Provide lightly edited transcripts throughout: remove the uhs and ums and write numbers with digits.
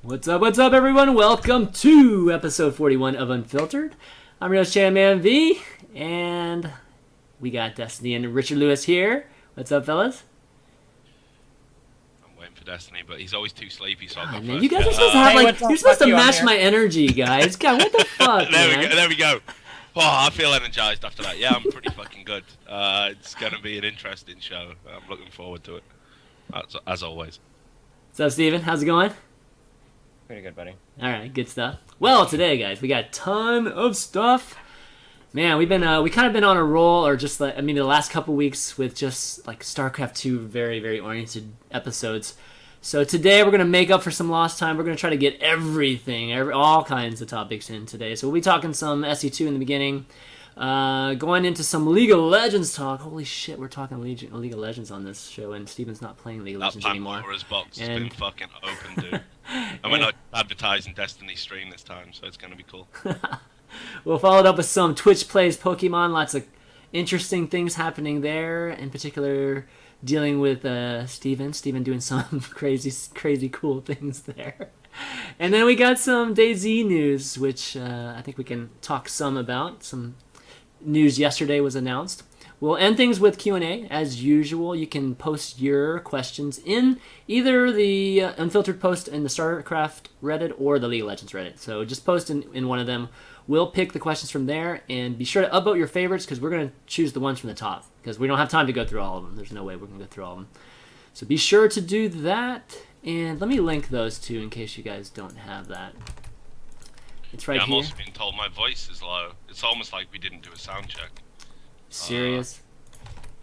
What's up, everyone? Welcome to episode 41 of Unfiltered. I'm your host, ChanManV, and we got Destiny and Richard Lewis here. What's up, fellas? I'm waiting for Destiny, but he's always too sleepy, so I'll go Man, first. you guys are supposed to have, you're supposed to match my energy, guys. God, what the fuck, There we go. Oh, I feel energized after that. Yeah, I'm pretty fucking good. It's going to be an interesting show. I'm looking forward to it, as always. What's up, Steven? How's it going? Pretty good, buddy. All right, good stuff. Well, today, guys, we got a ton of stuff. Man, we kind of been on a roll, or just the last couple weeks with just like StarCraft 2 very, very oriented episodes. So today we're gonna make up for some lost time. We're gonna try to get all kinds of topics in today. So we'll be talking some SE2 in the beginning, going into some League of Legends talk. Holy shit, we're talking League of Legends on this show, and Steven's not playing League of Legends anymore. That Pandora's box has been fucking open, dude. And we're not advertising Destiny stream this time, so it's gonna be cool. We'll follow it up with some Twitch plays Pokemon. Lots of interesting things happening there. In particular, dealing with Steven doing some crazy cool things there. And then we got some DayZ news, which I think we can talk some about. Some news yesterday was announced. We'll end things with Q&A. As usual, you can post your questions in either the Unfiltered post in the StarCraft Reddit or the League of Legends Reddit. So just post in one of them. We'll pick the questions from there, and be sure to upvote your favorites, because we're going to choose the ones from the top, because we don't have time to go through all of them. There's no way we're going to go through all of them. So be sure to do that, and let me link those two in case you guys don't have that. It's right here. I'm also being told my voice is low. It's almost like we didn't do a sound check. Serious?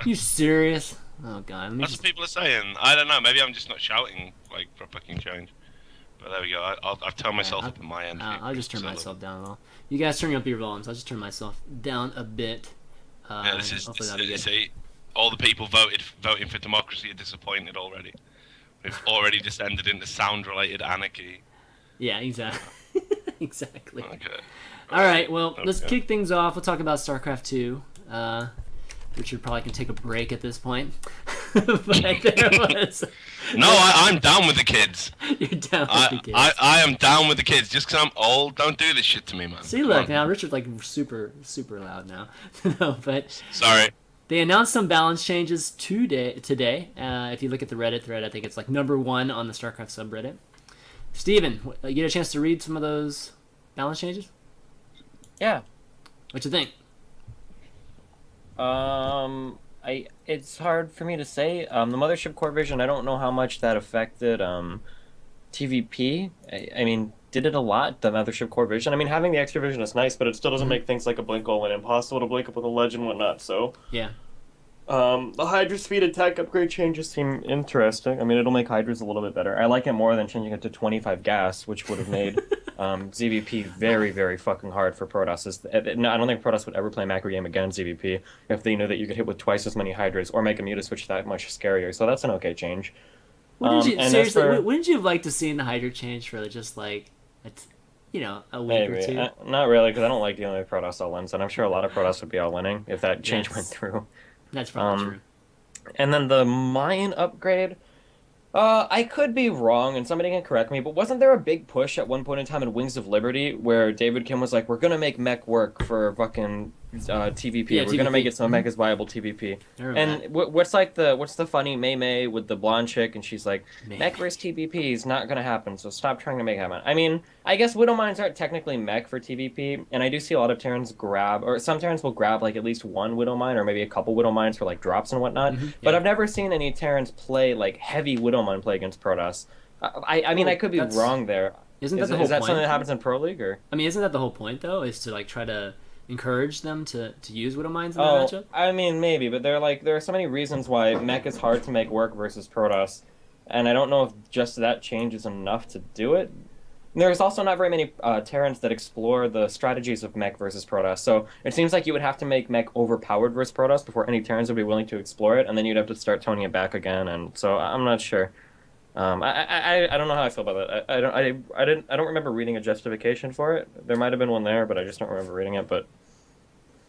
You serious? Oh god. That's what people are saying. I don't know. Maybe I'm just not shouting like for a fucking change. But there we go. I've turned myself up at my end. I'll just turn myself down a little. You guys turn up your volumes. I'll just turn myself down a bit. Yeah, this is see, all the people voting for democracy are disappointed already. We've already descended into sound-related anarchy. Yeah, exactly. Exactly. Okay. All right. Well, let's kick things off. We'll talk about StarCraft 2. Richard probably can take a break at this point. But there was... No, I'm down with the kids. You're down with the kids. I am down with the kids. Just because I'm old, don't do this shit to me, man. See, look, now Richard's like super loud now. No, but... Sorry. They announced some balance changes today. If you look at the Reddit thread, I think it's like #1 on the StarCraft subreddit. Steven, you get a chance to read some of those balance changes? Yeah. What you think? It's hard for me to say. The Mothership Core Vision, I don't know how much that affected TVP. I mean, did it a lot, the Mothership Core Vision? I mean, having the extra vision is nice, but it still doesn't make things like a blink all and impossible to blink up with a ledge and whatnot, so... Yeah. The Hydra speed attack upgrade changes seem interesting. I mean, it'll make Hydras a little bit better. I like it more than changing it to 25 gas, which would have made ZVP very, very fucking hard for Protoss. I don't think Protoss would ever play macro game against ZVP if they knew that you could hit with twice as many Hydras or make a Muta switch that much scarier. So that's an okay change. Wouldn't you have liked to see the Hydra change for just like, a week or two? Not really, because I don't like dealing with Protoss all-ins, and I'm sure a lot of Protoss would be all-inning if that change went through. That's probably true. And then the mine upgrade, I could be wrong, and somebody can correct me, but wasn't there a big push at one point in time in Wings of Liberty where David Kim was like, we're going to make mech work for fucking TVP. Yeah, we're going to make it so mech is viable TVP. And what's the funny Mei with the blonde chick, and she's like, mech versus TVP is not going to happen, so stop trying to make it happen. I mean, I guess Widow Mines aren't technically mech for TVP, and I do see a lot of Terrans some Terrans will grab like at least one Widow Mine, or maybe a couple Widow Mines for like drops and whatnot, but I've never seen any Terrans play like heavy Widow Mine play against Protoss. I mean, I could be wrong there. Isn't that the whole point? Is that something that happens in Pro League, or? I mean, isn't that the whole point, though, is to like try to encourage them to use Widow Mines in that matchup? I mean, maybe, but there are so many reasons why mech is hard to make work versus Protoss, and I don't know if just that change is enough to do it. There's also not very many Terrans that explore the strategies of mech versus Protoss, so it seems like you would have to make mech overpowered versus Protoss before any Terrans would be willing to explore it, and then you'd have to start toning it back again, and so I'm not sure. I don't know how I feel about that. I don't remember reading a justification for it. There might have been one there, but I just don't remember reading it. But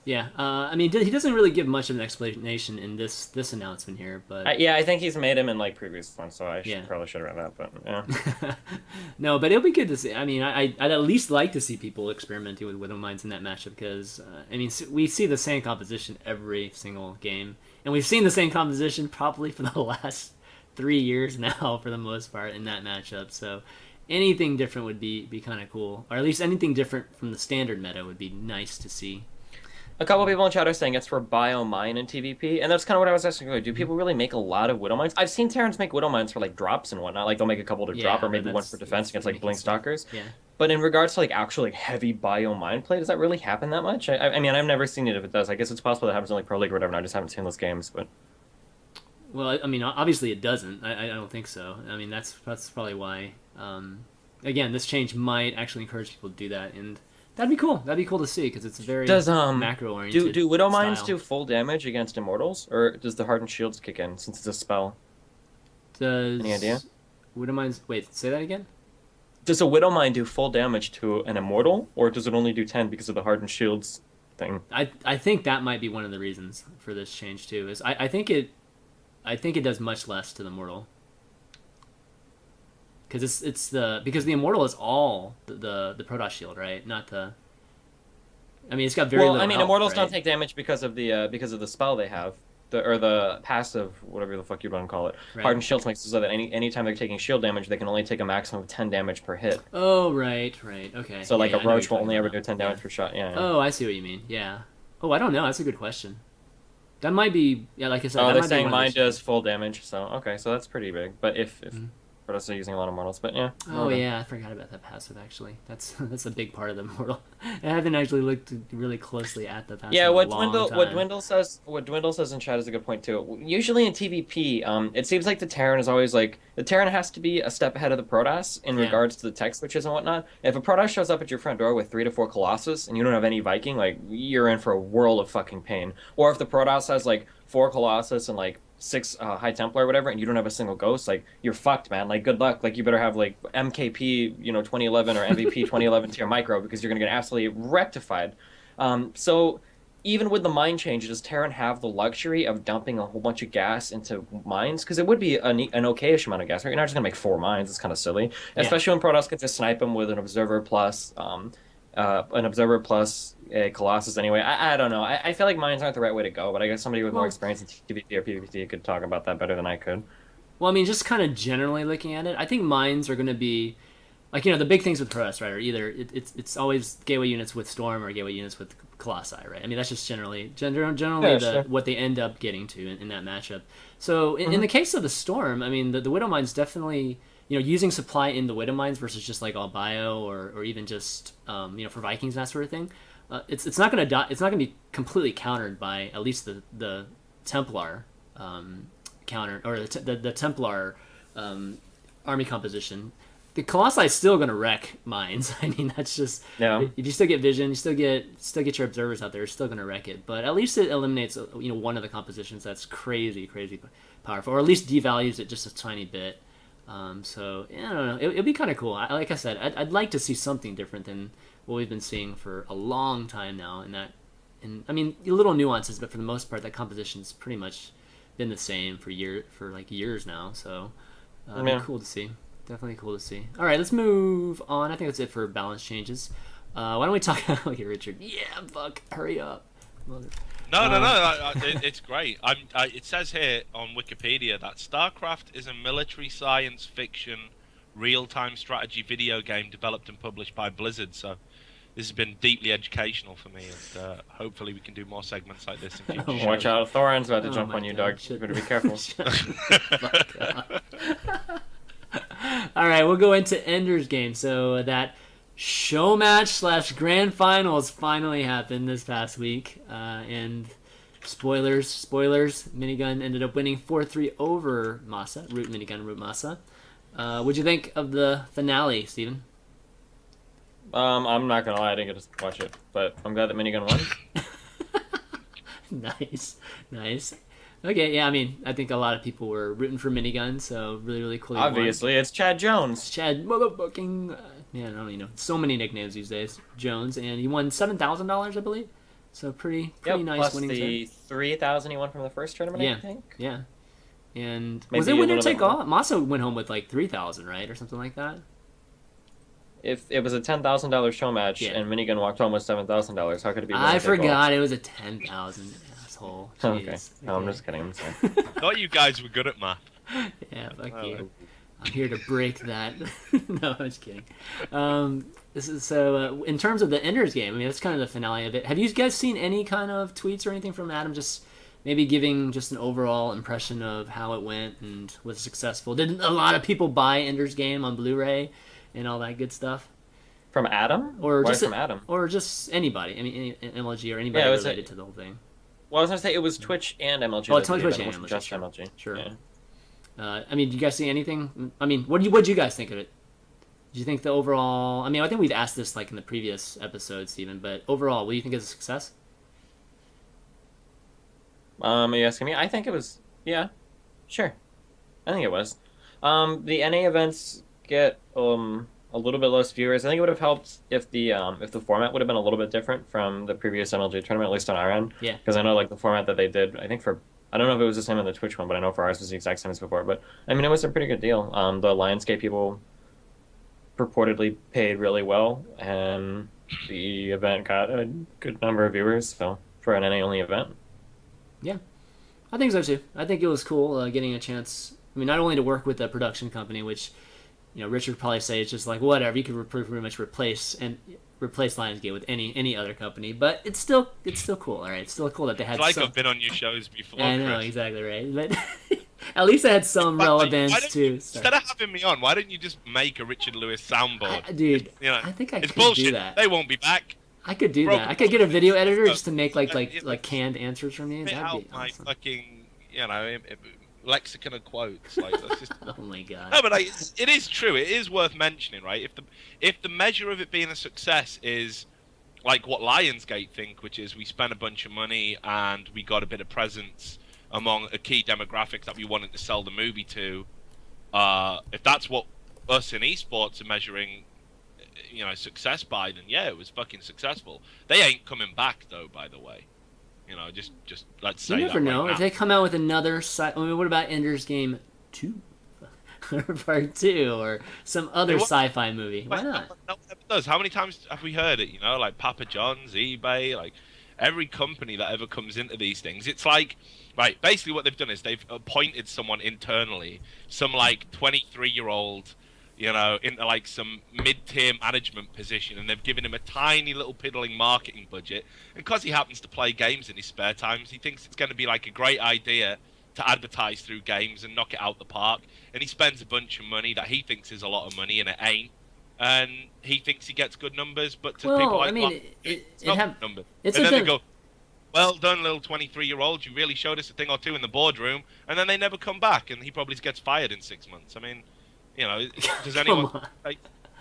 Yeah, I mean, he doesn't really give much of an explanation in this announcement here, but Yeah, I think he's made him in like previous ones, so I yeah. probably should have read that. But yeah, No, but it'll be good to see. I mean, I'd at least like to see people experimenting with Widow Mines in that matchup because I mean, we see the same composition every single game, and we've seen the same composition probably for the last 3 years now for the most part in that matchup. So anything different would be kind of cool, or at least anything different from the standard meta would be nice to see. a couple people in chat are saying it's for bio mine and TVP, and that's kind of what I was asking earlier. Do people really make a lot of Widow Mines? I've seen Terrans make Widow Mines for like drops and whatnot. Like they'll make a couple to drop, or maybe one for defense against like Blink Stalkers. Yeah. But in regards to like actual like heavy bio mine play, does that really happen that much? I mean, I've never seen it. If it does, I guess it's possible that happens in like Pro League or whatever. And I just haven't seen those games, but. Well, I mean, obviously it doesn't. I don't think so. I mean, that's probably why. Again, this change might actually encourage people to do that, and that'd be cool. That'd be cool to see because it's very macro oriented. Do Widow Mines do full damage against Immortals, or does the Hardened Shields kick in since it's a spell? Any idea? Widow Mines. Wait, say that again. Does a Widow Mine do full damage to an Immortal, or does it only do 10 because of the Hardened Shields thing? I think that might be one of the reasons for this change too. Is I think it does much less to the Mortal. Because because the Immortal is all the Protoss shield, right? Not the. I mean, it's got very little. I mean, health, Immortals right? don't take damage because of the spell they have, the passive, whatever the fuck you want to call it. Right. Hardened Shields makes it so that anytime they're taking shield damage, they can only take a maximum of 10 damage per hit. Oh right, okay. So like yeah, a Roach will only ever do 10 damage per shot. Yeah. Oh, I see what you mean. Yeah. Oh, I don't know. That's a good question. That might be like I said. Oh, they're saying mine does full damage. So okay, so that's pretty big. But if Protoss are using a lot of Mortals, but yeah. Oh yeah, I forgot about that passive actually. That's a big part of the Mortal. I haven't actually looked really closely at the passive. Yeah, what Dwindle says in chat is a good point too. Usually in TvP, it seems like the Terran is always like the Terran has to be a step ahead of the Protoss in regards to the tech switches and whatnot. If a Protoss shows up at your front door with 3 to 4 Colossus and you don't have any Viking, like you're in for a world of fucking pain. Or if the Protoss has like 4 Colossus and like 6 High Templar or whatever, and you don't have a single Ghost, like you're fucked, man. Like good luck. Like you better have like MKP, 2011 or MVP 2011 tier micro because you're gonna get absolutely rectified. So even with the mine change, does Terran have the luxury of dumping a whole bunch of gas into mines? Because it would be an okayish amount of gas, right? You're not just gonna make 4 mines. It's kind of silly, especially when Protoss can just snipe them with an Observer plus a Colossus anyway. I don't know. I feel like mines aren't the right way to go, but I guess somebody with more experience in TvP or PvP could talk about that better than I could. Well, I mean, just kind of generally looking at it, I think mines are going to be, like, the big things with Protoss, right, are either it's always gateway units with Storm or gateway units with Colossi, right? I mean, that's just generally what they end up getting to in that matchup. So in the case of the Storm, I mean, the Widow Mines definitely, using supply in the Widow Mines versus just like all bio or even just for Vikings and that sort of thing. It's not gonna die. It's not gonna be completely countered by at least the Templar counter or the Templar army composition. The Colossi is still gonna wreck mines. I mean, that's just if you still get vision, you still get your observers out there. It's still gonna wreck it. But at least it eliminates one of the compositions that's crazy powerful, or at least devalues it just a tiny bit. So yeah, I don't know. It'd be kind of cool. Like I said, I'd like to see something different than what we've been seeing for a long time now. And I mean, little nuances, but for the most part, that composition's pretty much been the same for years now. So it'd be cool to see. Definitely cool to see. All right, let's move on. I think that's it for balance changes. Why don't we talk? Okay, Richard. Yeah, fuck. Hurry up. No. It's great. It says here on Wikipedia that StarCraft is a military science fiction real-time strategy video game developed and published by Blizzard. So this has been deeply educational for me, and hopefully we can do more segments like this in future. Watch out, Thorin's about to jump on you, dog. You better be careful. All right, we'll go into Ender's Game. So that show match / grand finals finally happened this past week, and spoilers, Minigun ended up winning 4-3 over Masa, Root Masa. What'd you think of the finale, Steven? I'm not gonna lie, I didn't get to watch it, but I'm glad that Minigun won. Nice. Okay, yeah, I mean, I think a lot of people were rooting for Minigun, so really cool. Obviously, it's Chad Jones. Chad motherfucking... I don't know, so many nicknames these days. Jones, and he won $7,000, I believe. So pretty Yep, nice plus winnings the 3,000 he won from the first tournament, Yeah. I think. Yeah. And Maybe was it a winner little bit take all? Masa went home with like 3,000, right, or something like that. If it was a $10,000 show match Yeah. and Minigun walked home with $7,000, how could it be winner I take all? forgot it was a 10,000, asshole. Okay. Jeez. No, I'm just kidding. I'm sorry. Thought you guys were good at math. Yeah, fuck Oh. you. I'm here to break that. No, I'm just kidding. This is so. In terms of the Ender's Game, I mean, that's kind of the finale of it. Have you guys seen any kind of tweets or anything from Adam? Just maybe giving just an overall impression of how it went and was successful. Did a lot of people buy Ender's Game on Blu-ray and all that good stuff? From Adam? Or Why just from Adam? Or just anybody. I mean, any MLG or anybody Yeah, it was related to the whole thing. Well, I was gonna say it was Twitch and MLG. Oh, that it's did Twitch it, and wasn't MLG. just Sure. MLG. Sure. Yeah. I mean, do you guys see anything? I mean, what did you guys think of it? Do you think the overall? I mean, I think we've asked this like in the previous episode, Steven, but overall, what do you think is a success? Are you asking me? I think it was. Yeah, sure. I think it was. The NA events get a little bit less viewers. I think it would have helped if the format would have been a little bit different from the previous MLG tournament, at least on our end. Yeah. Because I know like the format that they did, I think I don't know if it was the same on the Twitch one, but I know for ours it was the exact same as before. But I mean, it was a pretty good deal. The Lionsgate people purportedly paid really well, and the event got a good number of viewers. So for an NA only event. Yeah, I think so too. I think it was cool getting a chance. I mean, not only to work with a production company, which Richard would probably say it's just like whatever, you could pretty much replace Lionsgate with any other company, but it's still cool. All right, it's still cool that they had. It's like I've been on your shows before. I know, Chris. exactly right, but at least they had some relevance too. Instead of having me on, why don't you just make a Richard Lewis soundboard? Dude, I think I it's could bullshit. do that. They won't be back. I could do that. I could get a video editor just to make like canned answers from you. Fit That'd out be my awesome. fucking lexicon of quotes. Like, that's just... Oh my god. No, but it is true. It is worth mentioning, right? If the measure of it being a success is like what Lionsgate think, which is we spent a bunch of money and we got a bit of presence among a key demographic that we wanted to sell the movie to, if that's what us in esports are measuring, success by, then yeah, it was fucking successful. They ain't coming back though, by the way. Just let's say You never that know. right now. If they come out with another what about Ender's Game 2? Or Part 2 or some other sci-fi movie. Why not? No one ever does. How many times have we heard it? Like Papa John's, eBay, like every company that ever comes into these things. It's like, right, basically what they've done is they've appointed someone internally, some like 23-year-old, into like some mid-tier management position, and they've given him a tiny little piddling marketing budget. And because he happens to play games in his spare times, he thinks it's going to be like a great idea to advertise through games and knock it out the park. And he spends a bunch of money that he thinks is a lot of money, and it ain't. And he thinks he gets good numbers, but to people like it's not good numbers. And then they go, well done, little 23-year-old. You really showed us a thing or two in the boardroom. And then they never come back, and he probably gets fired in 6 months. I mean, does anyone...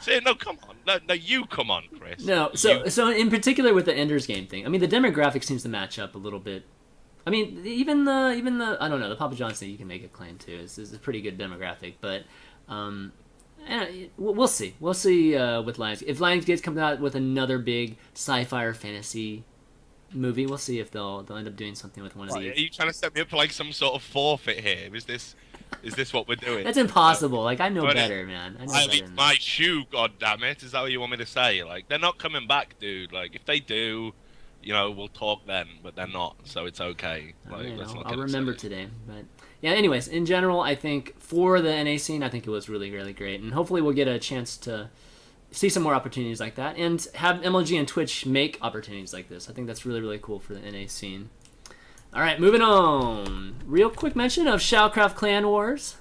Say, no, come on. No, you come on, Chris. No, so in particular with the Ender's Game thing, I mean, the demographic seems to match up a little bit. I mean, even the I don't know, the Papa John's thing you can make a claim to. It's a pretty good demographic, but we'll see. We'll see with Lionsgate. If Lionsgate comes out with another big sci-fi or fantasy movie, we'll see if they'll end up doing something with one of these. Are you trying to set me up for like some sort of forfeit here? Is this what we're doing? That's impossible. I know better, man. I know I better leave than my that. shoe, goddammit. Is that what you want me to say? Like, they're not coming back, dude. Like, if they do, we'll talk then, but they're not, so it's okay. Like, I'll remember today. But yeah, anyways, in general, I think for the NA scene, I think it was really, really great. And hopefully we'll get a chance to see some more opportunities like that and have MLG and Twitch make opportunities like this. I think that's really, really cool for the NA scene. All right, moving on. Real quick mention of Shoutcraft Clan Wars.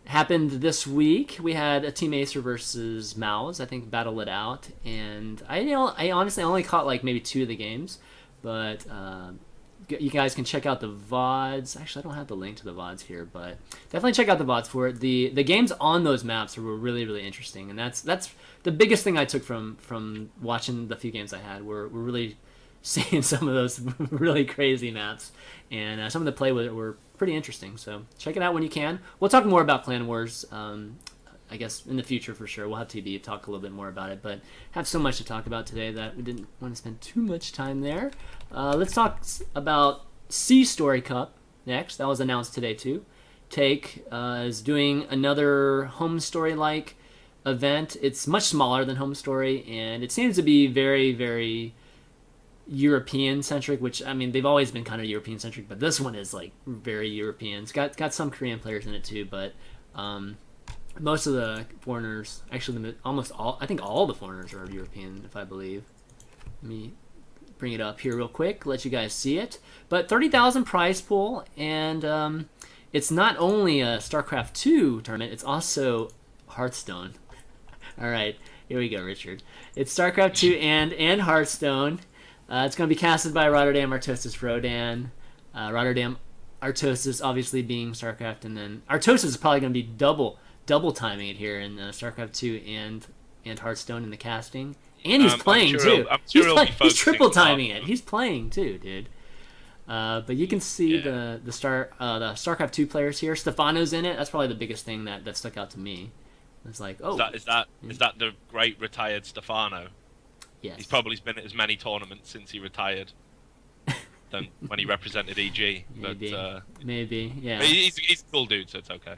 Happened this week. We had a Team Acer versus Mouse, I think, battle it out. And I honestly only caught like maybe 2 of the games. But you guys can check out the VODs. Actually, I don't have the link to the VODs here, but definitely check out the VODs for it. The games on those maps were really, really interesting. And that's the biggest thing I took from watching the few games I had were really seeing some of those really crazy maps, and some of the play with it were pretty interesting. So check it out when you can. We'll talk more about Clan Wars I guess in the future for sure. We'll have TB talk a little bit more about it, but have so much to talk about today that we didn't want to spend too much time there. Let's talk about SeaStory Cup next. That was announced today too. Take is doing another home story-like event. It's much smaller than home story, and it seems to be very, very European-centric, which, I mean, they've always been kind of European-centric, but this one is, like, very European. It's got some Korean players in it, too, but most of the foreigners, actually, almost all, I think all the foreigners are European, if I believe. Let me bring it up here real quick, let you guys see it. But 30,000 prize pool, and it's not only a StarCraft 2 tournament, it's also Hearthstone. All right, here we go, Richard. It's StarCraft 2 and Hearthstone. It's going to be casted by Rotterdam Artosis Rodan. Rotterdam Artosis obviously being StarCraft, and then Artosis is probably going to be double timing it here in StarCraft 2 and Hearthstone in the casting. And he's playing too. He's triple timing it. He's playing too, dude. But you can see the StarCraft 2 players here. Stefano's in it. That's probably the biggest thing that stuck out to me. It's like, oh, is that the great retired Stefano? Yes. He's probably been at as many tournaments since he retired than when he represented EG. Maybe, but, maybe, yeah. But he's a cool dude, so it's okay.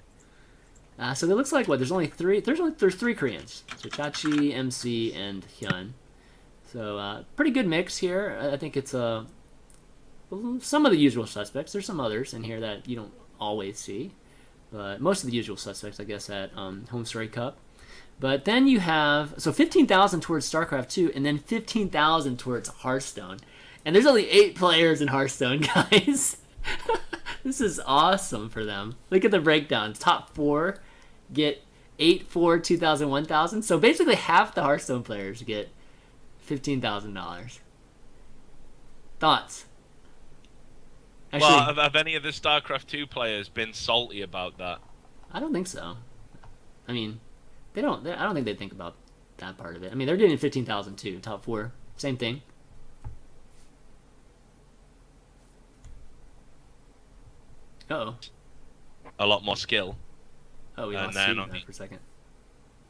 So it looks like what? There's only three. There's three Koreans. So Chachi, MC, and Hyun. So pretty good mix here. I think it's some of the usual suspects. There's some others in here that you don't always see, but most of the usual suspects, I guess, at Home Story Cup. But then you have 15,000 towards StarCraft 2, and then 15,000 towards Hearthstone. And there's only 8 players in Hearthstone, guys. This is awesome for them. Look at the breakdowns. Top 4 get 8, 4, 2,000, 1,000. So basically half the Hearthstone players get $15,000. Thoughts? Actually, well, have any of the StarCraft 2 players been salty about that? I don't think so. I mean, I don't think they think about that part of it. I mean, they're getting 15,000 too. Top 4, same thing. Uh-oh. A lot more skill. Oh, we lost Steve for a second.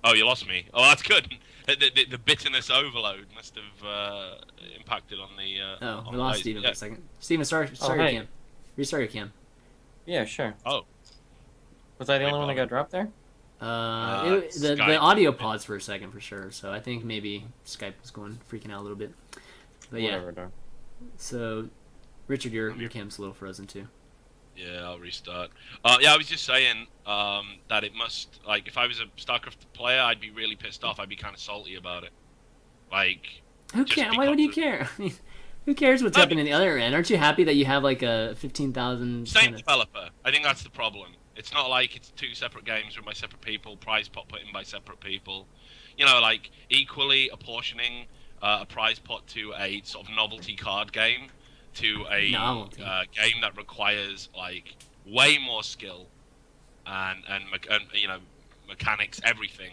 Oh, you lost me. Oh, that's good. The bitterness overload must have impacted on the... we lost Steven for a second. Steven, start your cam. Restart your cam. Yeah, sure. Oh. Was I the only one that got dropped there? The audio paused for a second for sure, so I think maybe Skype was freaking out a little bit. But yeah. Whatever. So, Richard, your cam's a little frozen too. Yeah, I'll restart. Yeah, I was just saying that it must, like, if I was a StarCraft player, I'd be really pissed off. I'd be kind of salty about it. Like, who cares? Why would you care? I mean, who cares what's happening in the other end? Aren't you happy that you have like a 15,000? Same developer. I think that's the problem. It's not like it's 2 separate games run by separate people, prize pot put in by separate people. You know, like equally apportioning a prize pot to a sort of novelty card game to a game that requires like way more skill and you know, mechanics, everything.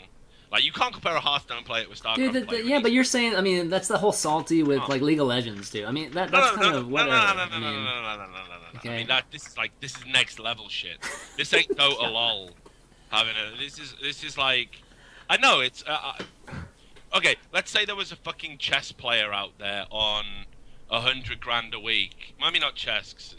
Like, you can't compare a Hearthstone player with StarCraft player. Yeah, but you're saying, I mean, that's the whole salty with like League of Legends too. I mean, that's kind of whatever. No. Okay. I mean, this is next level shit. This ain't Dota lol. This is like, I know it's okay. Let's say there was a fucking chess player out there on $100,000 a week. Maybe not chess, 'cause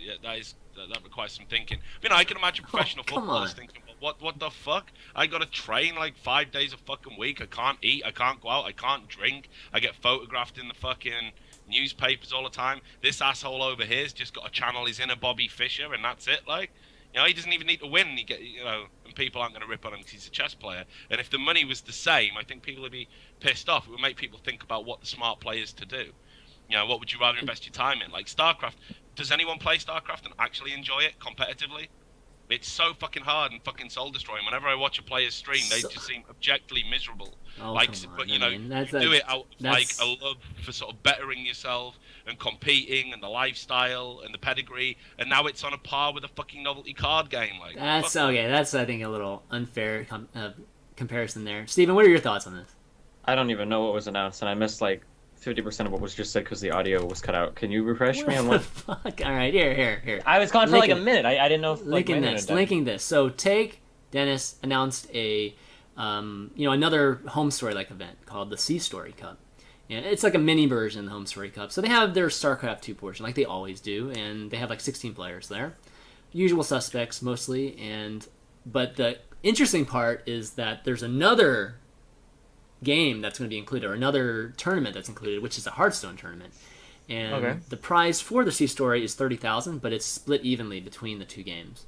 that requires some thinking. I mean, I can imagine professional footballers thinking, what the fuck? I gotta train like 5 days a fucking week. I can't eat. I can't go out. I can't drink. I get photographed in the fucking newspapers all the time. This asshole over here's just got a channel his inner Bobby Fischer, and that's it. Like, you know, he doesn't even need to win. And people aren't gonna rip on him because he's a chess player. And if the money was the same, I think people would be pissed off. It would make people think about what the smart play is to do. You know, what would you rather invest your time in? Like StarCraft. Does anyone play StarCraft and actually enjoy it competitively? It's so fucking hard and fucking soul destroying. Whenever I watch a player's stream, they just seem objectively miserable. But you know, you do it out of like a love for sort of bettering yourself and competing and the lifestyle and the pedigree. And now it's on a par with a fucking novelty card game. Like, that's okay. That's, I think, a little unfair comparison there. Steven, what are your thoughts on this? I don't even know what was announced, and I missed like 50% of what was just said because the audio was cut out. Can you refresh me on what? Fuck? All right, here. I was gone for like a minute. I didn't know. Linking this. So Take Dennis announced a another home story like event called the SeaStory Cup. And it's like a mini version of the Home Story Cup. So they have their StarCraft 2 portion, like they always do, and they have like 16 players there. Usual suspects mostly, but the interesting part is that there's another game that's going to be included, or another tournament that's included, which is a Hearthstone tournament. And the prize for the SeaStory is 30,000, but it's split evenly between the two games.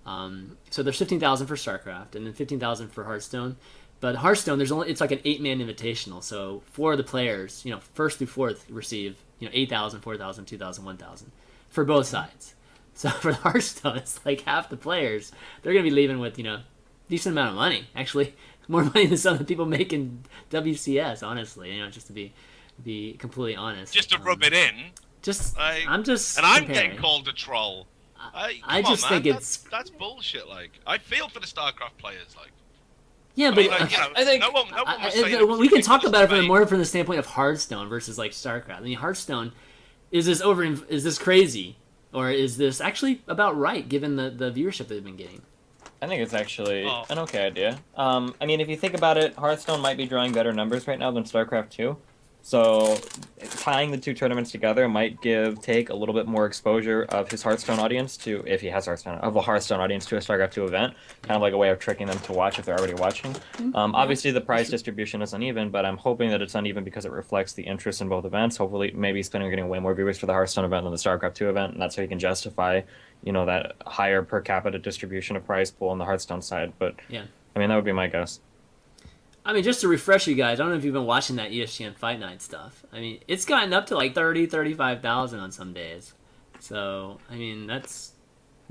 So there's 15,000 for StarCraft, and then 15,000 for Hearthstone. But Hearthstone, it's like an 8-man invitational. So 4 of the players, first through fourth, receive 8,000, 4,000, 2,000, 1,000 for both sides. So for Hearthstone, it's like half the players, they're gonna be leaving with decent amount of money. Actually, more money than some of the people making WCS. Honestly, just to be completely honest. Just to rub it in. I'm comparing. Getting called a troll. I just think that's bullshit. Like, I feel for the StarCraft players. Like. Yeah, but I think no one was saying we can talk about it more from the standpoint of Hearthstone versus like StarCraft. I mean, Hearthstone is this crazy, or is this actually about right given the viewership they've been getting? I think it's actually an okay idea. I mean, if you think about it, Hearthstone might be drawing better numbers right now than StarCraft 2. So tying the two tournaments together might give Take a little bit more exposure of his Hearthstone audience to, if he has a Hearthstone audience to a StarCraft 2 event, kind of like a way of tricking them to watch if they're already watching. Obviously, the prize distribution is uneven, but I'm hoping that it's uneven because it reflects the interest in both events. Hopefully, maybe Spinner are getting way more viewers for the Hearthstone event than the StarCraft 2 event, and that's how you can justify, that higher per capita distribution of prize pool on the Hearthstone side. But yeah, I mean, that would be my guess. I mean, just to refresh you guys, I don't know if you've been watching that ESPN Fight Night stuff. I mean, it's gotten up to like 35,000 on some days. So, I mean, that's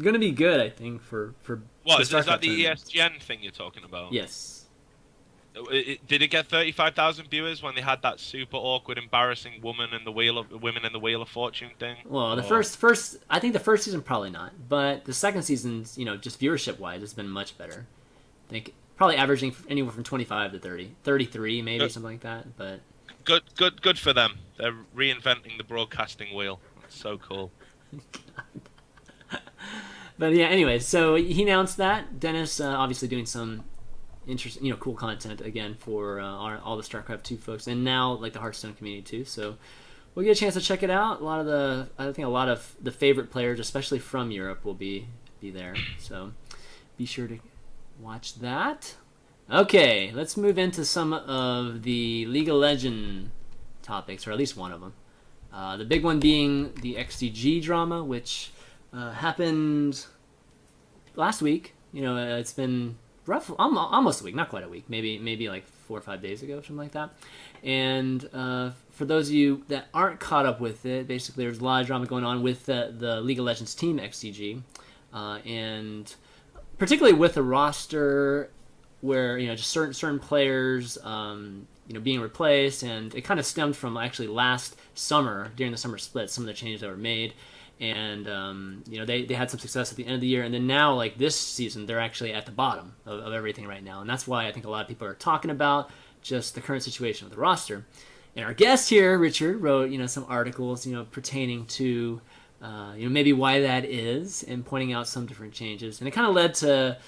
going to be good, I think, for what, is that the ESPN thing you're talking about? Yes. Did it get 35,000 viewers when they had that super awkward, embarrassing women in the Wheel of Fortune thing? Well, the first, I think the first season probably not, but the second season's, just viewership-wise, it's been much better. I think probably averaging anywhere from 25 to 30, 33 maybe, something like that. But good for them. They're reinventing the broadcasting wheel. It's so cool. But yeah, anyway, so he announced that Dennis obviously doing some interesting, cool content again for all the StarCraft 2 folks, and now like the Hearthstone community too. So we'll get a chance to check it out. I think a lot of the favorite players, especially from Europe, will be there. So be sure to watch that. Okay, let's move into some of the League of Legends topics, or at least one of them. The big one being the XDG drama, which happened last week. It's been rough, almost a week, not quite a week, maybe like 4 or 5 days ago, something like that. And for those of you that aren't caught up with it, basically there's a lot of drama going on with the League of Legends team XDG, and particularly with the roster where just certain players being replaced, and it kind of stemmed from actually last summer during the summer split, some of the changes that were made, and they had some success at the end of the year, and then now like this season they're actually at the bottom of everything right now, and that's why I think a lot of people are talking about just the current situation with the roster. And our guest here, Richard, wrote some articles pertaining to maybe why that is, and pointing out some different changes, and it kind of led to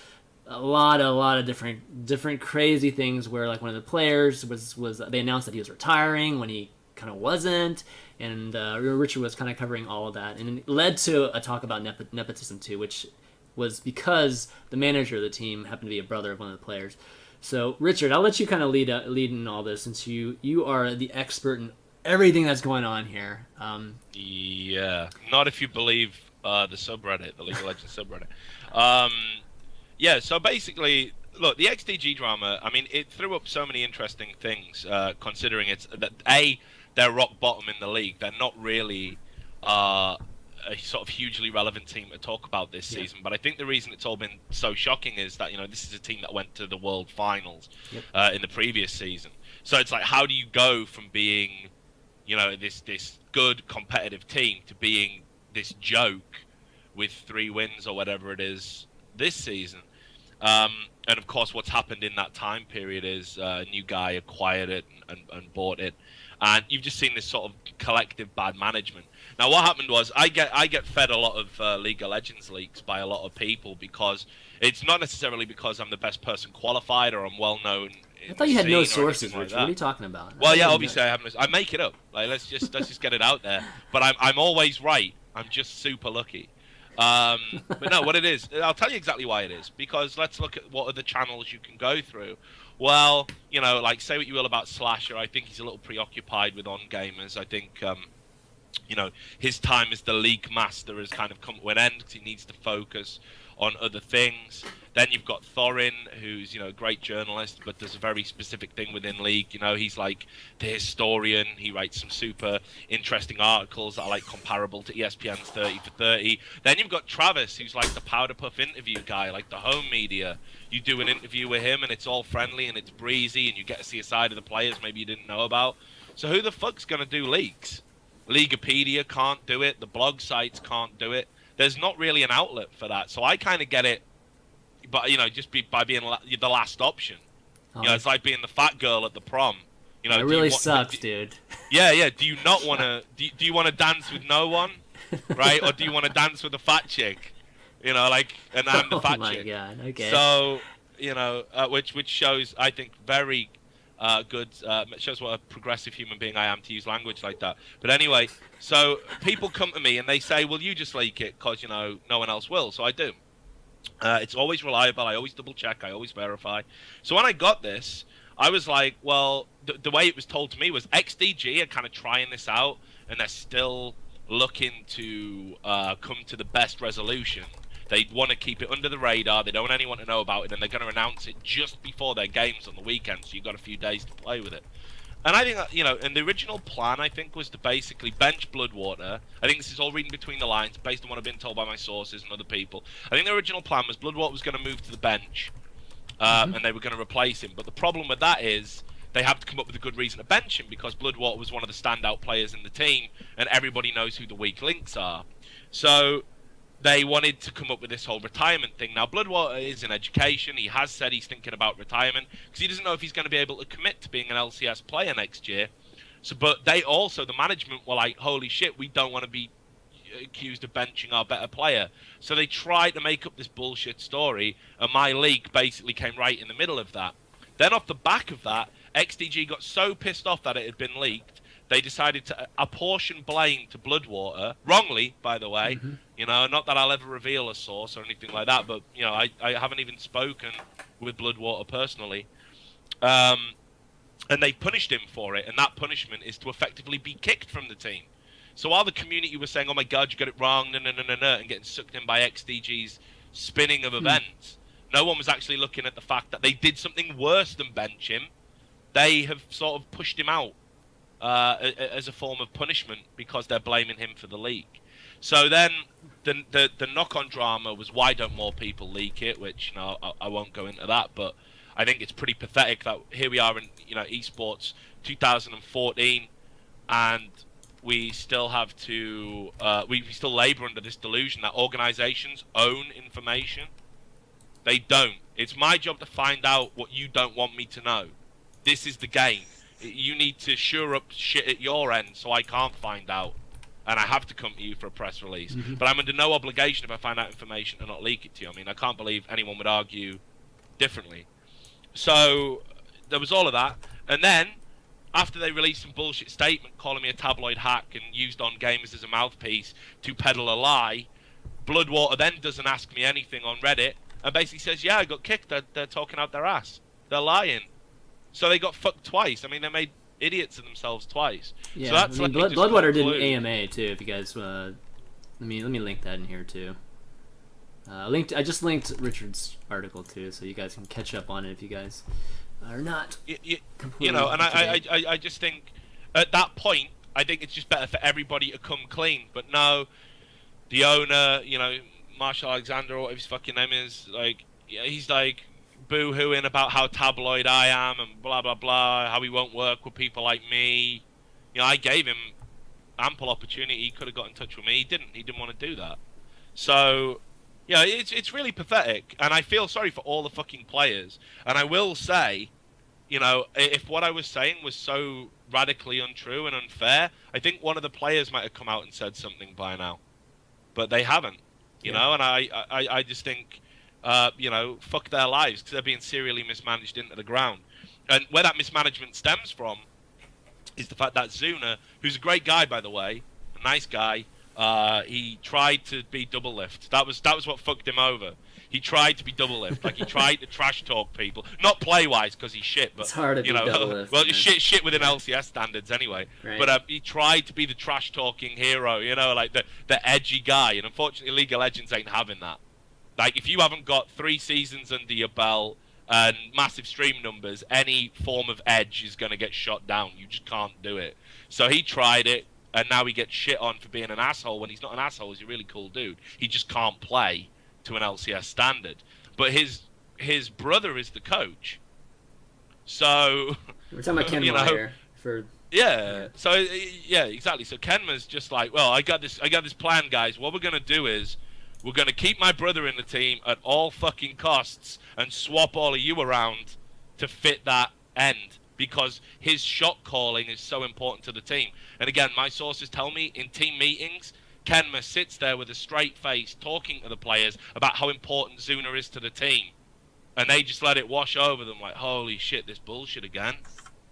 a lot of different crazy things where like one of the players was they announced that he was retiring when he kind of wasn't, and Richard was kind of covering all of that, and it led to a talk about nepotism too, which was because the manager of the team happened to be a brother of one of the players. So Richard, I'll let you kind of lead in all this, since you are the expert in everything that's going on here. Yeah, not if you believe the subreddit, the League of Legends subreddit. Yeah, so basically, look, the XDG drama, I mean, it threw up so many interesting things, considering it's that they're rock bottom in the league. They're not really a sort of hugely relevant team to talk about this season. But I think the reason it's all been so shocking is that this is a team that went to the World Finals in the previous season. So it's like, how do you go from being this good competitive team to being this joke with 3 wins or whatever it is this season? And of course, what's happened in that time period is a new guy acquired it and bought it, and you've just seen this sort of collective bad management. Now, what happened was I get fed a lot of League of Legends leaks by a lot of people because it's not necessarily because I'm the best person qualified or I'm well known. I thought you had no sources, Richard. What are you talking about? Well, yeah, obviously I have. I make it up. Like let's just get it out there. But I'm always right. I'm just super lucky. But no, what it is, I'll tell you exactly why it is. Because let's look at what are the channels you can go through. Well, you know, like say what you will about Slasher. I think he's a little preoccupied with on-gamers. I think, you know, his time as the League Master has kind of come to an end because he needs to focus on other things. Then you've got Thorin, who's, you know, a great journalist, but does a very specific thing within League. You know, he's like the historian. He writes some super interesting articles that are like comparable to ESPN's 30 for 30. Then you've got Travis, who's like the Powder Puff interview guy, like the home media. You do an interview with him and it's all friendly and it's breezy and you get to see a side of the players maybe you didn't know about. So who the fuck's going to do leaks? Leaguepedia can't do it. The blog sites can't do it. There's not really an outlet for that. So I kind of get it. But, you know, just by being the last option. You know, it's like being the fat girl at the prom. You know, it really sucks, dude. Yeah. Do you not want to... Do you want to dance with no one? Right? Or do you want to dance with a fat chick? You know, like... And I'm the fat chick. Oh, my God. Okay. So, you know, which shows, I think, very good... shows what a progressive human being I am to use language like that. But anyway, so people come to me and they say, well, you just leak it because, you know, no one else will. So I do. It's always reliable. I always double check. I always verify. So when I got this, I was like, well, the way it was told to me was XDG are kind of trying this out, and they're still looking to come to the best resolution. They want to keep it under the radar. They don't want anyone to know about it, and they're going to announce it just before their games on the weekend, so you've got a few days to play with it. And I think that, you know, and the original plan, I think, was to basically bench Bloodwater. I think this is all reading between the lines, based on what I've been told by my sources and other people. I think the original plan was Bloodwater was going to move to the bench, and they were going to replace him. But the problem with that is they have to come up with a good reason to bench him, because Bloodwater was one of the standout players in the team, and everybody knows who the weak links are. So they wanted to come up with this whole retirement thing. Now, Bloodwater is in education. He has said he's thinking about retirement because he doesn't know if he's going to be able to commit to being an LCS player next year. So, but they also, the management were like, holy shit, we don't want to be accused of benching our better player. So they tried to make up this bullshit story, and my leak basically came right in the middle of that. Then off the back of that, XDG got so pissed off that it had been leaked, they decided to apportion blame to Bloodwater, wrongly, by the way. You know, not that I'll ever reveal a source or anything like that, but, you know, I haven't even spoken with Bloodwater personally. And they punished him for it, and that punishment is to effectively be kicked from the team. So while the community was saying, oh my God, you got it wrong, and getting sucked in by XDG's spinning of events, no one was actually looking at the fact that they did something worse than bench him. They have sort of pushed him out as a form of punishment because they're blaming him for the leak. So then the knock-on drama was, why don't more people leak it? Which, you know, I won't go into that, but I think it's pretty pathetic that here we are in, you know, esports 2014, and we still have to we still labor under this delusion that organizations own information. They don't. It's my job to find out what you don't want me to know. This is the game. You need to shore up shit at your end so I can't find out. And I have to come to you for a press release. But I'm under no obligation if I find out information to not leak it to you. I mean, I can't believe anyone would argue differently. So there was all of that. And then, after they released some bullshit statement calling me a tabloid hack and used on gamers as a mouthpiece to peddle a lie, Bloodwater then doesn't ask me anything on Reddit and basically says, yeah, I got kicked. They're talking out their ass. They're lying. So they got fucked twice. I mean, they made idiots of themselves twice. Yeah, so that's I mean, Bloodwater did an AMA too. If you guys, let me link that in here too. I just linked Richard's article too, so you guys can catch up on it if you guys are not. You know, and I just think at that point, I think it's just better for everybody to come clean. But no, the owner, you know, Marshall Alexander or whatever his fucking name is, like, yeah, he's like boo-hooing about how tabloid I am and blah blah blah, how he won't work with people like me. You know, I gave him ample opportunity. He could have got in touch with me. He didn't want to do that. So, Yeah, it's really pathetic, and I feel sorry for all the fucking players. And I will say, if what I was saying was so radically untrue and unfair, I think one of the players might have come out and said something by now, but they haven't. You know, and I just think, fuck their lives because they're being serially mismanaged into the ground. And where that mismanagement stems from is the fact that Zuna, who's a great guy by the way, a nice guy. He tried to be double lift. That was what fucked him over. He tried to be double lift. Like he tried to trash talk people, not play wise because he's shit. But it's hard to be double lift. Well, shit within LCS standards anyway. Right. But he tried to be the trash talking hero. Like the edgy guy. And unfortunately, League of Legends ain't having that. Like if you haven't got 3 seasons under your belt and massive stream numbers, any form of edge is going to get shot down. You just can't do it. So he tried it. And now he gets shit on for being an asshole when he's not an asshole. He's a really cool dude. He just can't play to an LCS standard. But his brother is the coach. So we're talking about Kenma here. So exactly. So Kenma's just like, well, I got this plan, guys. What we're gonna do is we're gonna keep my brother in the team at all fucking costs and swap all of you around to fit that end. Because his shot calling is so important to the team. And again, my sources tell me in team meetings, Kenma sits there with a straight face talking to the players about how important Zuna is to the team. And they just let it wash over them like, holy shit, this bullshit again?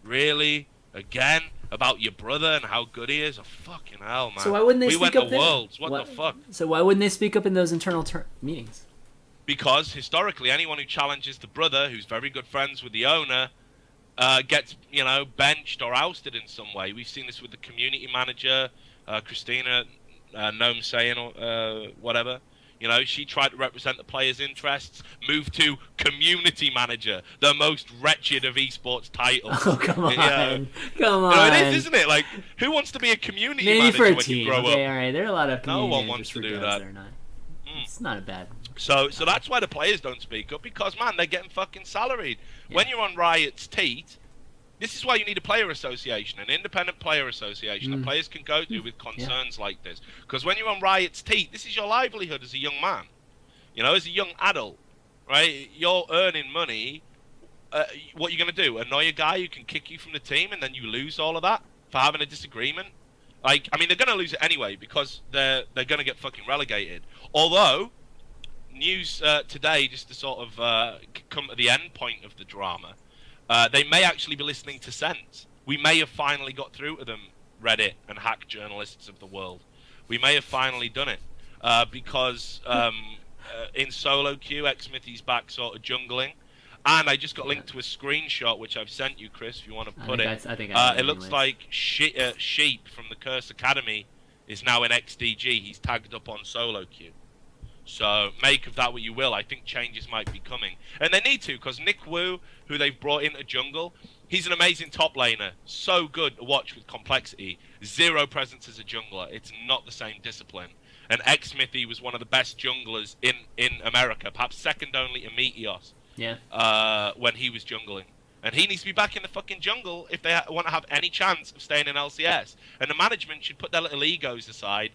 Really? Again? About your brother and how good he is? Oh, fucking hell, man. So why wouldn't they speak up to Worlds. What the fuck? So why wouldn't they speak up in those internal meetings? Because historically, anyone who challenges the brother, who's very good friends with the owner, gets, benched or ousted in some way. We've seen this with the community manager, Christina, Gnome saying, whatever. She tried to represent the players' interests, moved to community manager, the most wretched of esports titles. Oh, come on. Come on. It is, isn't it? Like, who wants to be a community manager Maybe for a when team. you grow up? All right. There are a lot of community No one wants to do that. It's not a bad... So that's why the players don't speak up, because, man, they're getting fucking salaried. Yeah. When you're on Riot's teat, this is why you need a player association, an independent player association that players can go to with concerns like this. Because when you're on Riot's teat, this is your livelihood as a young man. As a young adult, right? You're earning money. What are you going to do? Annoy a guy who can kick you from the team and then you lose all of that for having a disagreement? They're going to lose it anyway because they're going to get fucking relegated. Although... news today, just to sort of come to the end point of the drama, they may actually be listening to sense. We may have finally got through to them, Reddit and hack journalists of the world. We may have finally done it because in solo queue, Xmithy's back sort of jungling, and I just got linked to a screenshot which I've sent you, Chris, if you want to put it. It looks like Sheep from the Curse Academy is now in XDG. He's tagged up on solo queue. So make of that what you will. I think changes might be coming. And they need to, because Nick Wu, who they've brought into jungle, he's an amazing top laner. So good to watch with complexity. Zero presence as a jungler. It's not the same discipline. And Xmithy was one of the best junglers in America, perhaps second only to Meteos. Yeah. When he was jungling. And he needs to be back in the fucking jungle if they want to have any chance of staying in LCS. And the management should put their little egos aside.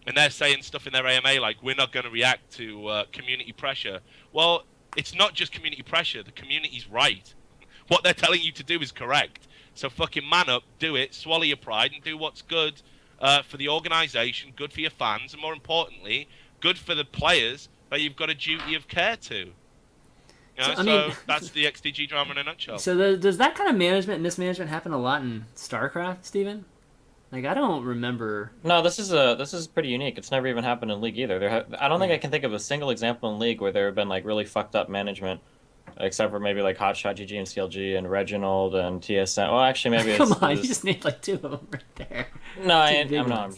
And they're saying stuff in their AMA like, we're not going to react to community pressure. Well, it's not just community pressure. The community's right. What they're telling you to do is correct. So fucking man up, do it, swallow your pride, and do what's good for the organisation, good for your fans, and more importantly, good for the players that you've got a duty of care to. So that's the XDG drama in a nutshell. So does that kind of management and mismanagement happen a lot in StarCraft, Steven? I don't remember. No, this is pretty unique. It's never even happened in League either. I don't think I can think of a single example in League where there have been really fucked up management, except for maybe Hotshot GG and CLG and Reginald and TSM. Well, actually, maybe Come on, you just named 2 of them right there. No,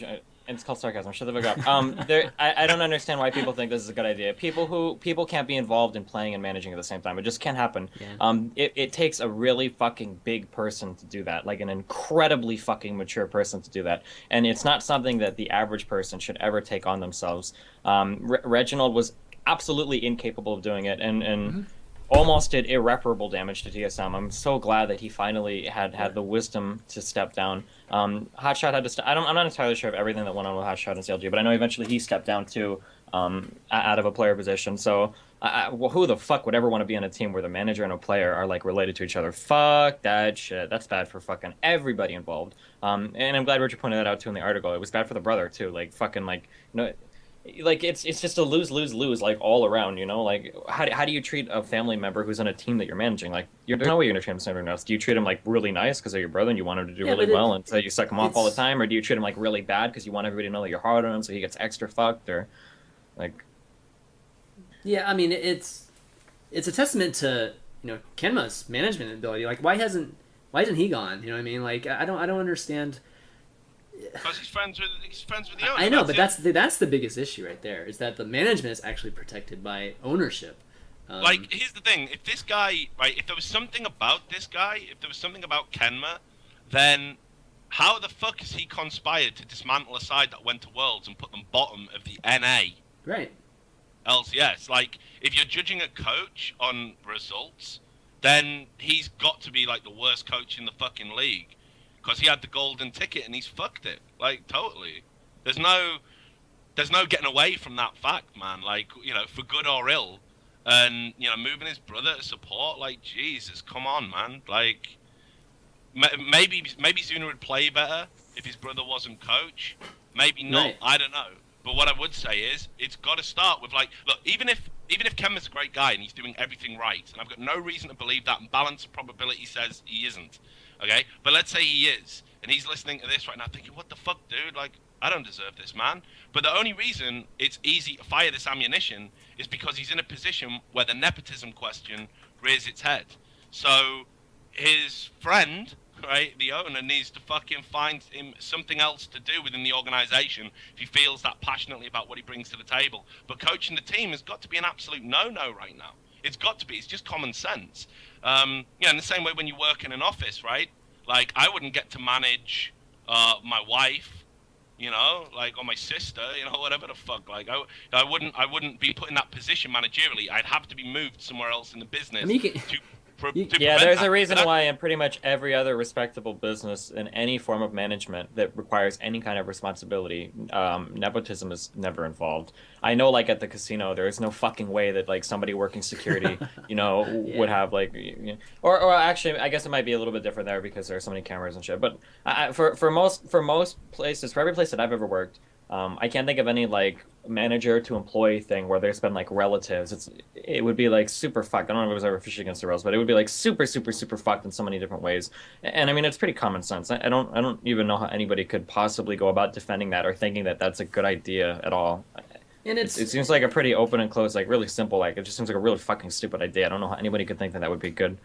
it's called sarcasm. Shut the fuck up. I don't understand why people think this is a good idea. People can't be involved in playing and managing at the same time. It just can't happen. Yeah. It takes a really fucking big person to do that, an incredibly fucking mature person to do that, and it's not something that the average person should ever take on themselves. Reginald was absolutely incapable of doing it, and almost did irreparable damage to TSM. I'm so glad that he finally had the wisdom to step down. Hotshot had to I'm not entirely sure of everything that went on with Hotshot and CLG, but I know eventually he stepped down too. out of a player position. So well, who the fuck would ever want to be on a team where the manager and a player are like related to each other? Fuck that shit. That's bad for fucking everybody involved. And I'm glad Richard pointed that out too in the article. It was bad for the brother too. Like fucking like like it's just a lose like all around, like how do you treat a family member who's on a team that you're managing? Like there's no way you're gonna treat him something else. Do you treat him like really nice because they're your brother and you want him to do really well and so you suck him off all the time, or do you treat him like really bad because you want everybody to know that you're hard on him so he gets extra fucked, or like I mean it's a testament to Kenma's management ability. Like why hasn't he gone? You know what I mean? Like I don't understand. Because he's friends with the owner. I know, but that's the biggest issue right there, is that the management is actually protected by ownership. Like, here's the thing: if this guy, right, if there was something about this guy, if there was something about Kenma, then how the fuck has he conspired to dismantle a side that went to Worlds and put them bottom of the NA? Right. LCS. Like, if you're judging a coach on results, then he's got to be like the worst coach in the fucking league. Because he had the golden ticket and he's fucked it, like totally. There's no getting away from that fact, man. Like for good or ill, and moving his brother to support, like Jesus, come on, man. Like maybe Zuna would play better if his brother wasn't coach. Maybe not. Right. I don't know. But what I would say is it's got to start with look, even if Kenma's a great guy and he's doing everything right, and I've got no reason to believe that, and balance of probability says he isn't. Okay, but let's say he is, and he's listening to this right now thinking, what the fuck, dude? Like, I don't deserve this, man. But the only reason it's easy to fire this ammunition is because he's in a position where the nepotism question rears its head. So his friend, right, the owner, needs to fucking find him something else to do within the organization if he feels that passionately about what he brings to the table. But coaching the team has got to be an absolute no-no right now. It's got to be. It's just common sense. In the same way when you work in an office, right? Like, I wouldn't get to manage my wife, or my sister, whatever the fuck. Like, I wouldn't be put in that position managerially. I'd have to be moved somewhere else in the business there's a reason why in pretty much every other respectable business in any form of management that requires any kind of responsibility, nepotism is never involved. I know, like at the casino, there is no fucking way that like somebody working security, would have like, or actually, I guess it might be a little bit different there because there are so many cameras and shit. But for most places, for every place that I've ever worked, I can't think of any like manager to employee thing where there's been like relatives. It would be like super fucked. I don't know if it was ever fishing against the rails, but it would be like super fucked in so many different ways. And I mean, it's pretty common sense. I don't even know how anybody could possibly go about defending that or thinking that that's a good idea at all. And it seems like a pretty open and closed, like really simple. Like it just seems like a really fucking stupid idea. I don't know how anybody could think that that would be good.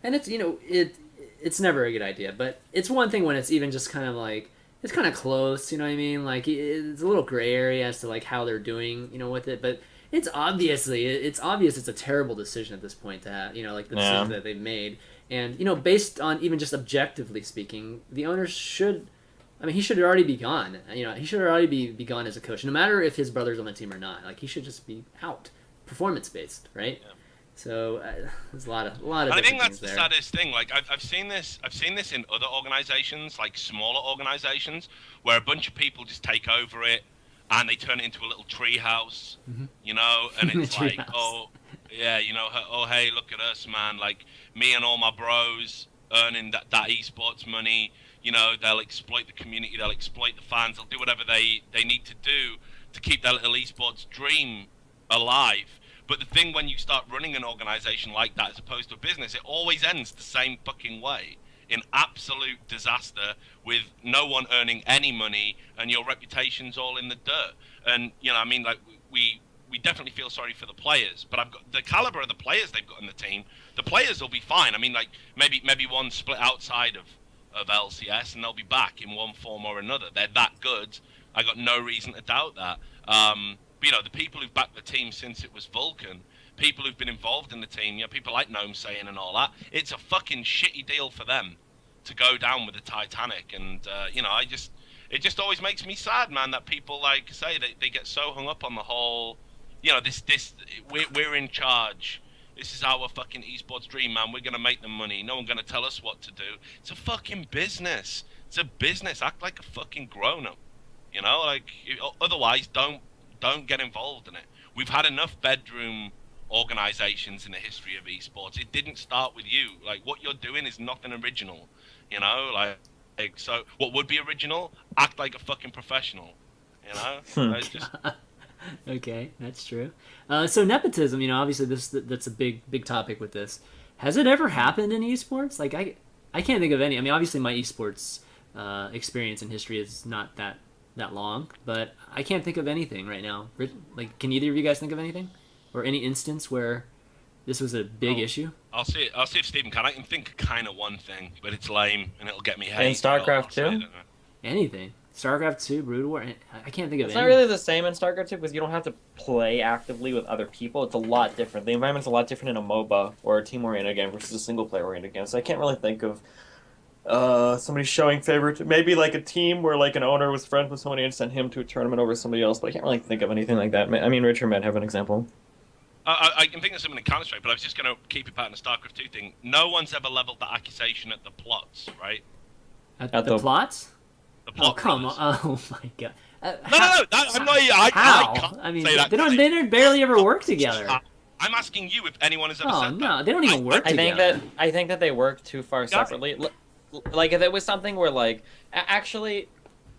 And it's never a good idea, but it's one thing when it's even just kind of like, it's kind of close, you know what I mean? Like, it's a little gray area as to, like, how they're doing, with it. But it's obvious it's a terrible decision at this point to have, like, the decision that they've made. And, based on even just objectively speaking, the owners he should already be gone. He should already be gone as a coach, no matter if his brother's on the team or not. Like, he should just be out. Performance-based, right? Yeah. So there's a lot of. And I think that's the saddest thing. Like I've seen this in other organizations, like smaller organizations, where a bunch of people just take over it and they turn it into a little tree house, and it's like, oh yeah, oh hey, look at us, man. Like me and all my bros earning that esports money. They'll exploit the community, they'll exploit the fans, they'll do whatever they need to do to keep their little esports dream alive. But the thing when you start running an organization like that as opposed to a business, it always ends the same fucking way. In absolute disaster with no one earning any money and your reputation's all in the dirt. And, like we definitely feel sorry for the players, but I've got the caliber of the players they've got in the team. The players will be fine. I mean, like maybe one split outside of LCS and they'll be back in one form or another. They're that good. I got no reason to doubt that. The people who've backed the team since it was Vulcan, people who've been involved in the team, people like Gnome saying and all that, it's a fucking shitty deal for them to go down with the Titanic. And, it just always makes me sad, man, that people, like say, they get so hung up on the whole, we're in charge. This is our fucking esports dream, man. We're going to make them money. No one's going to tell us what to do. It's a fucking business. It's a business. Act like a fucking grown-up. Otherwise, don't don't get involved in it. We've had enough bedroom organizations in the history of esports. It didn't start with you. Like, what you're doing is nothing original, you know? Like so what would be original? Act like a fucking professional, you know? It's just... Okay, that's true. So nepotism, you know, obviously that's a big topic with this. Has it ever happened in esports? Like, I can't think of any. I mean, obviously my esports experience in history is not that long, but I can't think of anything right now. Like, can either of you guys think of anything, or any instance where this was a big issue? I'll see if Stephen can. I can think of kind of one thing, but it's lame and it'll get me hate. In StarCraft 2? Anything. StarCraft 2, Brood War. I can't think of. It's not really the same in StarCraft 2 because you don't have to play actively with other people. It's a lot different. The environment's a lot different in a MOBA or a team-oriented game versus a single-player-oriented game. So I can't really think of somebody showing favor. Maybe like a team where like an owner was friends with somebody and sent him to a tournament over somebody else. But I can't really think of anything like that. I mean, Richard might have an example. I can think of something in Counter-Strike, but I was just going to keep it part of the StarCraft 2 thing. No one's ever leveled that accusation at the plots, right? At the plots? The plot oh, come on. Oh, my God. No. I'm not... How? I can't I mean, say that. they don't barely ever work together. I'm asking you if anyone has ever said that. No, they don't even work together. I think that they work too far separately. Like, if it was something where, like... Actually...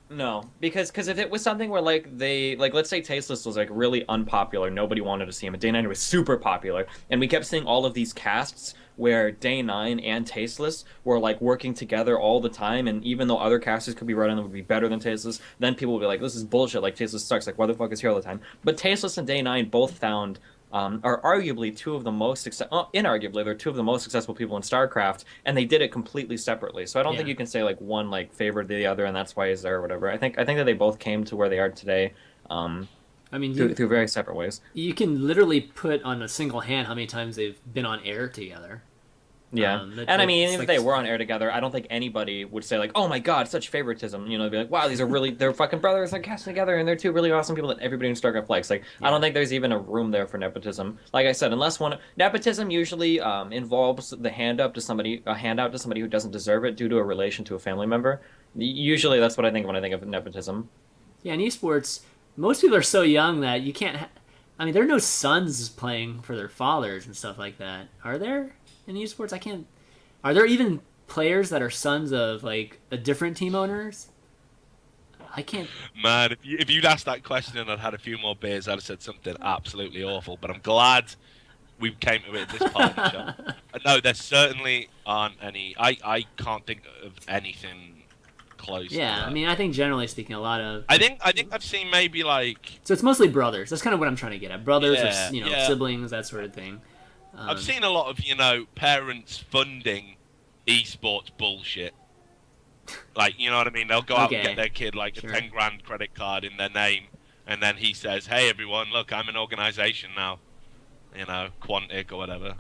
No, because if it was something where let's say Tasteless was like really unpopular, nobody wanted to see him, and Day9 was super popular, and we kept seeing all of these casts where Day9 and Tasteless were like working together all the time, and even though other casters could be running them would be better than Tasteless, then people would be like, this is bullshit, like Tasteless sucks, like why the fuck is he here all the time? But Tasteless and Day9 both found are arguably inarguably they're two of the most successful people in StarCraft, and they did it completely separately. So I don't think you can say like one like favored the other and that's why he's there or whatever. I think that they both came to where they are today. I mean, through very separate ways. You can literally put on a single hand how many times they've been on air together. Yeah, and I mean, if they were on air together, I don't think anybody would say like, "Oh my God, such favoritism." You know, they'd be like, "Wow, they're fucking brothers. They're casting together, and they're two really awesome people that everybody in StarCraft likes." Like, I don't think there's even a room there for nepotism. Like I said, unless nepotism usually involves a handout to somebody who doesn't deserve it due to a relation to a family member. Usually, that's what I think when I think of nepotism. Yeah, in esports, most people are so young that you can't. I mean, there are no sons playing for their fathers and stuff like that. Are there? In esports, I can't. Are there even players that are sons of like a different team owners? I can't. Man, if you'd asked that question and I'd had a few more beers, I'd have said something absolutely awful. But I'm glad we came to it at this part of the show. No, there certainly aren't any. I can't think of anything close. Yeah, to that. I mean, I think generally speaking, a lot of. I think I've seen maybe like. So it's mostly brothers. That's kind of what I'm trying to get at. Brothers or siblings, that sort of thing. I've seen a lot of, parents funding esports bullshit. Like, you know what I mean? They'll go out and get their kid like a 10 grand credit card in their name, and then he says, "Hey everyone, look, I'm an organization now. You know, Quantic or whatever."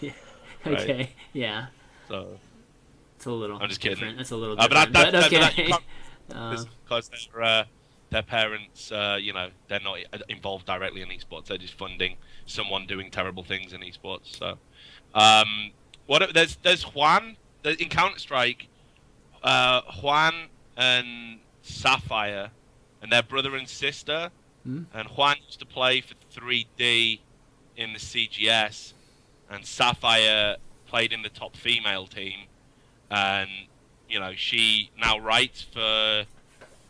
Yeah. Right? Okay. Yeah. So it's a little. I'm just kidding. Different. It's a little different. But okay. Because their parents, they're not involved directly in esports. They're just funding someone doing terrible things in esports. So, there's Juan in Counter-Strike. Juan and Sapphire, and their brother and sister. And Juan used to play for 3D in the CGS, and Sapphire played in the top female team. And she now writes for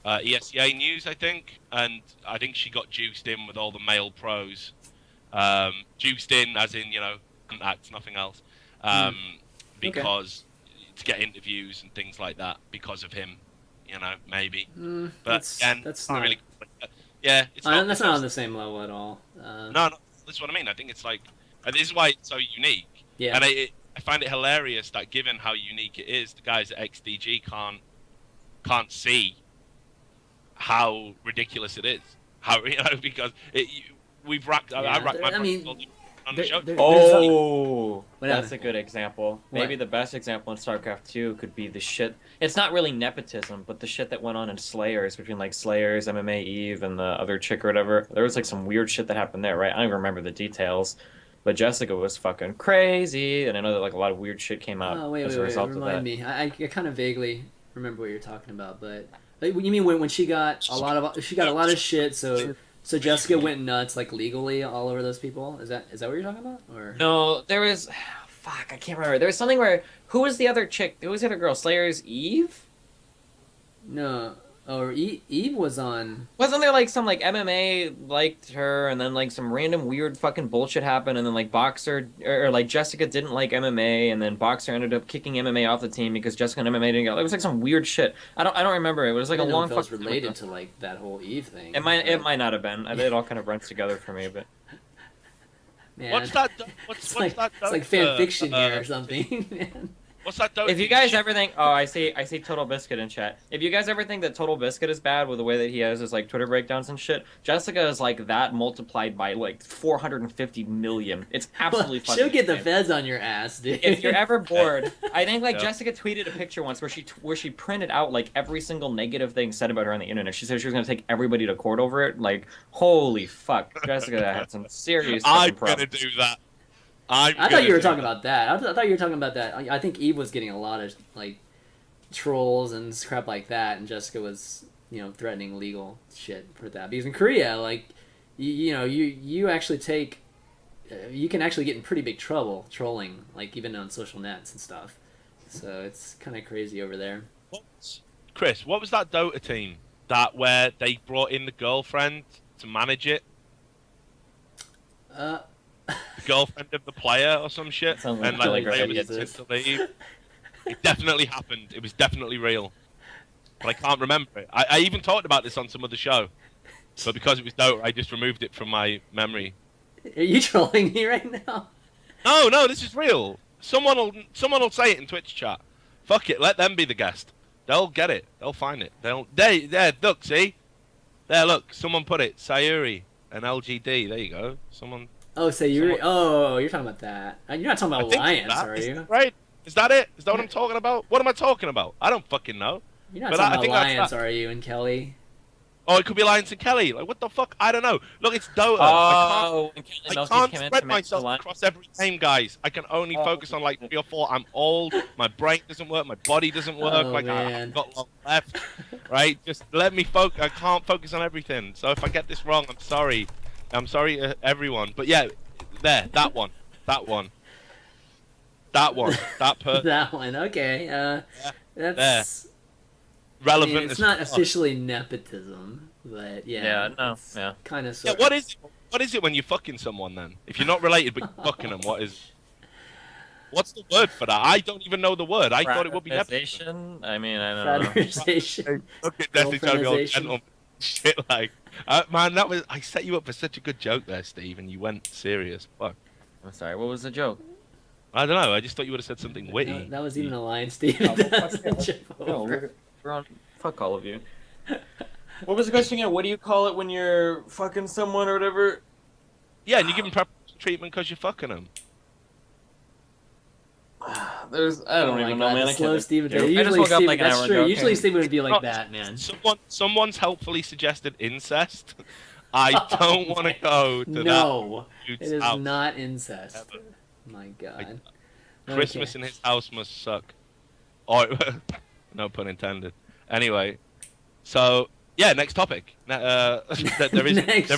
ESEA News, I think, and I think she got juiced in with all the male pros. Juiced in as in, contacts, nothing else. Because to get interviews and things like that because of him, maybe. But that's not really. Yeah, it's not. That's not on the same level at all. No, that's what I mean. I think it's like, and this is why it's so unique. Yeah. And I find it hilarious that given how unique it is, the guys at XDG can't see how ridiculous it is. How because we've racked. Yeah, I racked my brain on the show. That's a good example. Maybe the best example in StarCraft 2 could be the shit. It's not really nepotism, but the shit that went on in Slayers between like Slayers, MMA Eve, and the other chick or whatever. There was like some weird shit that happened there, right? I don't even remember the details. But Jessica was fucking crazy, and I know that like a lot of weird shit came out as a result of that. Remind me. I kind of vaguely remember what you're talking about, but you mean when she got a lot of shit, so So Jessica went nuts, like legally all over those people. Is that what you're talking about? Or No, there was. Fuck, I can't remember. There was something where who was the other chick? Who was the other girl? Slayer's Eve? no? Or Eve was on. Wasn't there like some like MMA liked her, and then like some random weird fucking bullshit happened, and then like Boxer or like Jessica didn't like MMA, and then Boxer ended up kicking MMA off the team because Jessica and MMA didn't go. It was like some weird shit. I don't remember. It was like I a didn't know long if it was fucking related to like that whole Eve thing. It might not have been. It all kind of runs together for me, but. Man, What's that? What's like, that? it's like fan fiction here or something, man. What's that? If you guys ever think, oh, I see Total Biscuit in chat. If you guys ever think that Total Biscuit is bad with the way that he has his like Twitter breakdowns and shit, Jessica is like that multiplied by like 450 million. It's absolutely funny. She'll get the feds on your ass, dude. If you're ever bored, I think like Jessica tweeted a picture once where she printed out like every single negative thing said about her on the internet. She said she was gonna take everybody to court over it. Like, holy fuck, Jessica had some serious. I'm problems. gonna do that. I thought you were talking about that. I thought you were talking about that. I think Eve was getting a lot of like trolls and crap like that, and Jessica was, threatening legal shit for that. Because in Korea, like, you actually take, you can actually get in pretty big trouble trolling, like even on social nets and stuff. So it's kind of crazy over there. Chris, what was that Dota team where they brought in the girlfriend to manage it? The girlfriend of the player or some shit, and like the player was intent to leave. It definitely happened. It was definitely real, but I can't remember it. I even talked about this on some other show, but because it was Dota, I just removed it from my memory. Are you trolling me right now? No, this is real. Someone will say it in Twitch chat. Fuck it, let them be the guest. They'll get it. They'll find it. There, look, see? There, look, someone put it. Sayuri and LGD. There you go. Someone. Oh, Sayuri. Oh, you're talking about that. You're not talking about Alliance, are you? Right? Is that it? Is that what I'm talking about? What am I talking about? I don't fucking know. You're not talking about Alliance, are you, and Kelly? Oh, it could be Alliance and Kelly. Like, what the fuck? I don't know. Look, it's Dota. Oh, I can't spread myself across every game, guys. I can only focus on like 3 or 4. I'm old. My brain doesn't work. My body doesn't work. Oh, I've got long left. Right? Just let me focus. I can't focus on everything. So if I get this wrong, I'm sorry. I'm sorry, everyone. But yeah, that one. That person. That one. Okay. That's relevant. I mean, it's not officially nepotism, but kind of. Yeah, what is it? What is it when you're fucking someone then? If you're not related but you're fucking them, what's the word for that? I don't even know the word. I thought it would be nepotism. I mean, I don't know. Fraternization. Look at Destiny trying to be all gentleman. Shit, like, man, I set you up for such a good joke there, Steve, and you went serious. Fuck. I'm sorry. What was the joke? I don't know. I just thought you would have said something witty. No, that was even Alliance, Steve. Fuck all of you. What was the question again? What do you call it when you're fucking someone or whatever? Yeah, and you give them preferential treatment because you're fucking them. I don't even know, man. I slow can't. Steven. I just woke up like an hour ago. Usually Steven would be like that, man. Someone's helpfully suggested incest. I don't want to go to that. No, it is house. not incest. Ever. My God. Christmas in his house must suck. Oh, no pun intended. Anyway, so yeah, next topic. There is